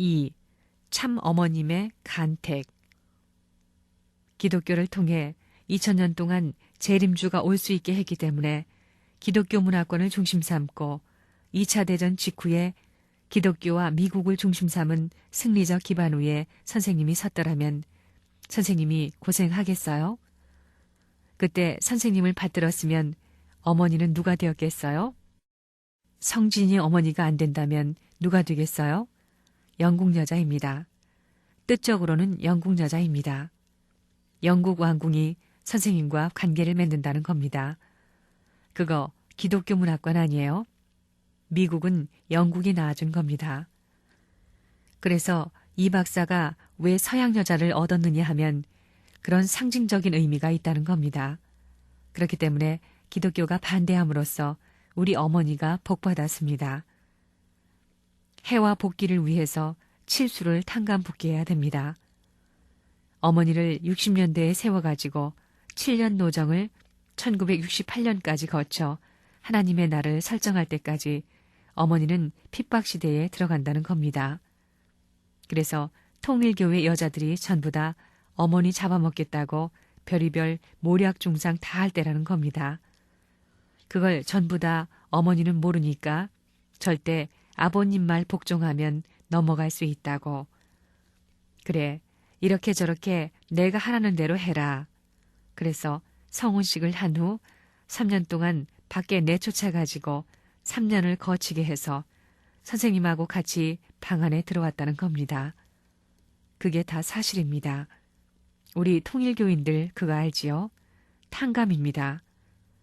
2. 참 어머님의 간택. 기독교를 통해 2000년 동안 재림주가 올 수 있게 했기 때문에 기독교 문화권을 중심 삼고 2차 대전 직후에 기독교와 미국을 중심 삼은 승리적 기반 위에 선생님이 섰더라면 선생님이 고생하겠어요? 그때 선생님을 받들었으면 어머니는 누가 되었겠어요? 성진이 어머니가 안 된다면 누가 되겠어요? 영국 여자입니다. 뜻적으로는 영국 여자입니다. 영국 왕궁이 선생님과 관계를 맺는다는 겁니다. 그거 기독교 문화권 아니에요? 미국은 영국이 낳아준 겁니다. 그래서 이 박사가 왜 서양 여자를 얻었느냐 하면 그런 상징적인 의미가 있다는 겁니다. 그렇기 때문에 기독교가 반대함으로써 우리 어머니가 복받았습니다. 해와 복귀를 위해서 칠수를 탕감복귀해야 됩니다. 어머니를 60년대에 세워가지고 7년 노정을 1968년까지 거쳐 하나님의 날을 설정할 때까지 어머니는 핍박시대에 들어간다는 겁니다. 그래서 통일교회 여자들이 전부 다 어머니 잡아먹겠다고 별의별 모략중상 다 할 때라는 겁니다. 그걸 전부 다 어머니는 모르니까 절대 아버님 말 복종하면 넘어갈 수 있다고. 그래, 이렇게 저렇게 내가 하라는 대로 해라. 그래서 성혼식을 한 후 3년 동안 밖에 내쫓아가지고 3년을 거치게 해서 선생님하고 같이 방 안에 들어왔다는 겁니다. 그게 다 사실입니다. 우리 통일교인들 그거 알지요? 탕감입니다.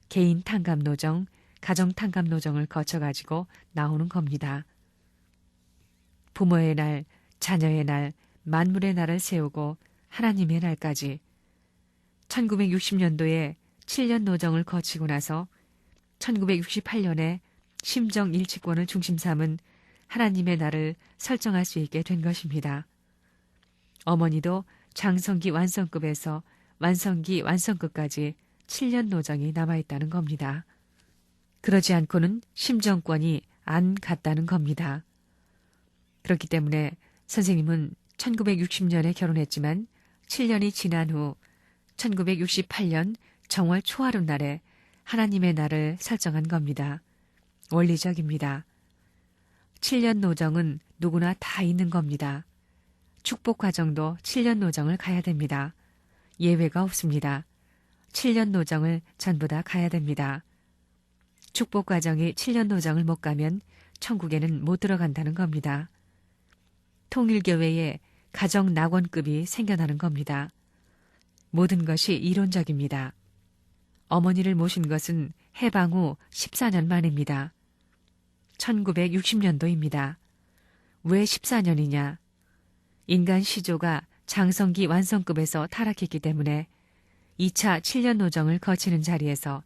개인 탕감 노정, 가정 탕감 노정을 거쳐가지고 나오는 겁니다. 부모의 날, 자녀의 날, 만물의 날을 세우고 하나님의 날까지 1960년도에 7년 노정을 거치고 나서 1968년에 심정 일치권을 중심 삼은 하나님의 날을 설정할 수 있게 된 것입니다. 어머니도 장성기 완성급에서 완성기 완성급까지 7년 노정이 남아있다는 겁니다. 그러지 않고는 심정권이 안 갔다는 겁니다. 그렇기 때문에 선생님은 1960년에 결혼했지만 7년이 지난 후 1968년 정월 초하룻날에 하나님의 날을 설정한 겁니다. 원리적입니다. 7년 노정은 누구나 다 있는 겁니다. 축복 과정도 7년 노정을 가야 됩니다. 예외가 없습니다. 7년 노정을 전부 다 가야 됩니다. 축복 과정이 7년 노정을 못 가면 천국에는 못 들어간다는 겁니다. 통일교회에 가정 낙원급이 생겨나는 겁니다. 모든 것이 이론적입니다. 어머니를 모신 것은 해방 후 14년 만입니다. 1960년도입니다. 왜 14년이냐? 인간 시조가 장성기 완성급에서 타락했기 때문에 2차 7년 노정을 거치는 자리에서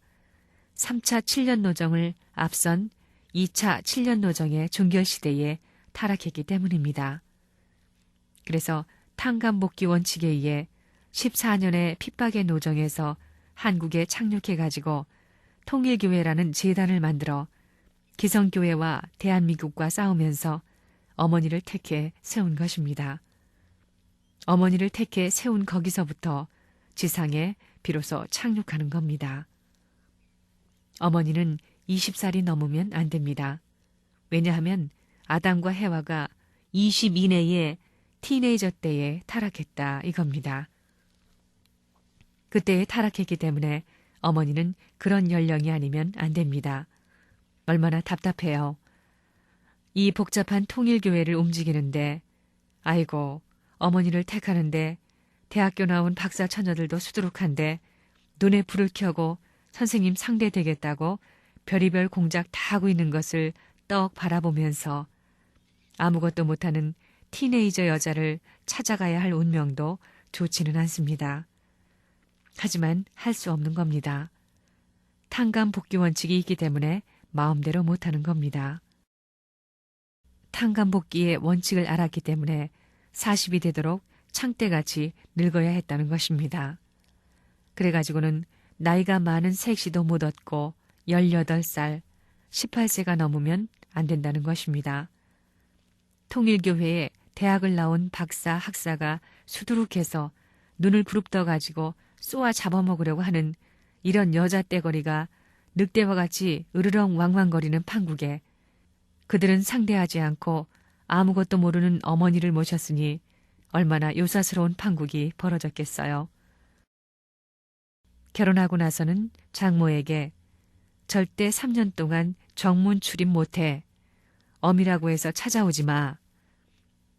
3차 7년 노정을 앞선 2차 7년 노정의 종결시대에 타락했기 때문입니다. 그래서 탕감복귀 원칙에 의해 14년의 핍박의 노정에서 한국에 착륙해가지고 통일교회라는 재단을 만들어 기성교회와 대한민국과 싸우면서 어머니를 택해 세운 것입니다. 어머니를 택해 세운 거기서부터 지상에 비로소 착륙하는 겁니다. 어머니는 20살이 넘으면 안 됩니다. 왜냐하면 아담과 해와가 20 이내에 티네이저 때에 타락했다 이겁니다. 그때에 타락했기 때문에 어머니는 그런 연령이 아니면 안 됩니다. 얼마나 답답해요. 이 복잡한 통일교회를 움직이는데 아이고 어머니를 택하는데 대학교 나온 박사 처녀들도 수두룩한데 눈에 불을 켜고 선생님 상대 되겠다고 별의별 공작 다 하고 있는 것을 떡 바라보면서 아무것도 못하는 티네이저 여자를 찾아가야 할 운명도 좋지는 않습니다. 하지만 할 수 없는 겁니다. 탕감 복귀 원칙이 있기 때문에 마음대로 못하는 겁니다. 탕감 복귀의 원칙을 알았기 때문에 40이 되도록 창대같이 늙어야 했다는 것입니다. 그래가지고는 나이가 많은 색시도 못 얻고 18살, 18세가 넘으면 안 된다는 것입니다. 통일교회에 대학을 나온 박사, 학사가 수두룩해서 눈을 부릅떠 가지고 쏘아 잡아먹으려고 하는 이런 여자 떼거리가 늑대와 같이 으르렁 왕왕거리는 판국에 그들은 상대하지 않고 아무것도 모르는 어머니를 모셨으니 얼마나 요사스러운 판국이 벌어졌겠어요. 결혼하고 나서는 장모에게 절대 3년 동안 정문 출입 못해. 어미라고 해서 찾아오지 마.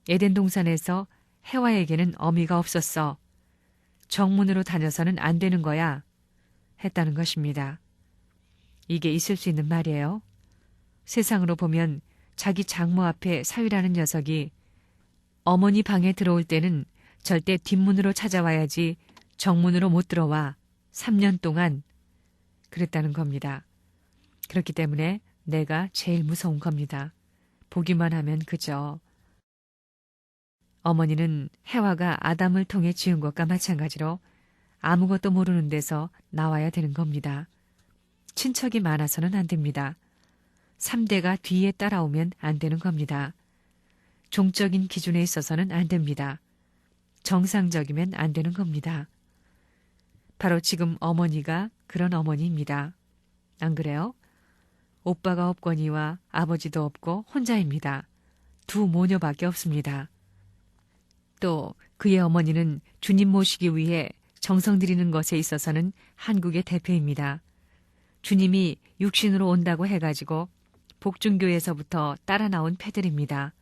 에덴 동산에서 해와에게는 어미가 없었어. 정문으로 다녀서는 안 되는 거야. 했다는 것입니다. 이게 있을 수 있는 말이에요. 세상으로 보면 자기 장모 앞에 사위라는 녀석이 어머니 방에 들어올 때는 절대 뒷문으로 찾아와야지 정문으로 못 들어와. 3년 동안 그랬다는 겁니다. 그렇기 때문에 내가 제일 무서운 겁니다. 보기만 하면 그저. 어머니는 해와가 아담을 통해 지은 것과 마찬가지로 아무것도 모르는 데서 나와야 되는 겁니다. 친척이 많아서는 안 됩니다. 3대가 뒤에 따라오면 안 되는 겁니다. 종적인 기준에 있어서는 안 됩니다. 정상적이면 안 되는 겁니다. 바로 지금 어머니가 그런 어머니입니다. 안 그래요? 오빠가 없거니와 아버지도 없고 혼자입니다. 2 모녀밖에 없습니다. 또 그의 어머니는 주님 모시기 위해 정성 들이는 것에 있어서는 한국의 대표입니다. 주님이 육신으로 온다고 해가지고 복중교에서부터 따라 나온 패들입니다.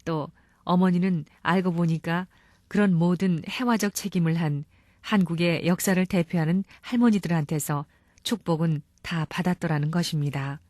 또 어머니는 알고 보니까 그런 모든 해화적 책임을 한 한국의 역사를 대표하는 할머니들한테서 축복은 다 받았더라는 것입니다.